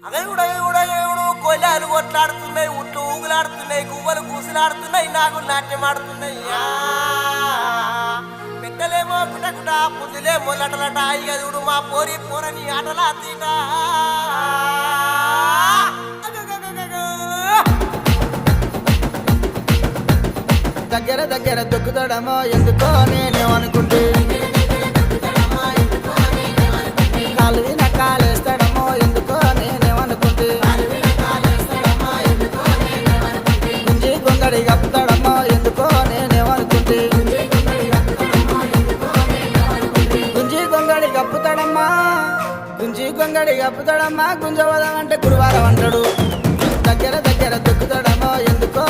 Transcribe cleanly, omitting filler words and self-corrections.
అగయుడయుడయుడు కొయ్యాలు కొట్లాడుతున్నాయి, ఉట్లు ఊగులాడుతున్నాయి, గువ్వలు కూసులాడుతున్నాయి, నాకు నాట్యం ఆడుతున్నాయి. పెట్టలేమో కుటకుట, పుంజులేమో లటలట, ఇగదుడు మా పోరి పోరని ఆటలా తీట. దగ్గర దగ్గర దొక్కుతాడమో ఎందుకో నేనేమనుకుంటే, కాలు విన కాలేస్తాడమో ఎందుకో నేనేమనుకుంటే, గుంజి గొంగడి కప్పుతాడమో ఎందుకో నేనేమనుకుంటే, గుంజి గొంగడి కప్పుతాడమ్మా, గుంజి గొంగడి కప్పుతాడమ్మా, గుంజవదం అంటే గురువారం అంటాడు. దగ్గర దగ్గర దొక్కుతాడమో ఎందుకో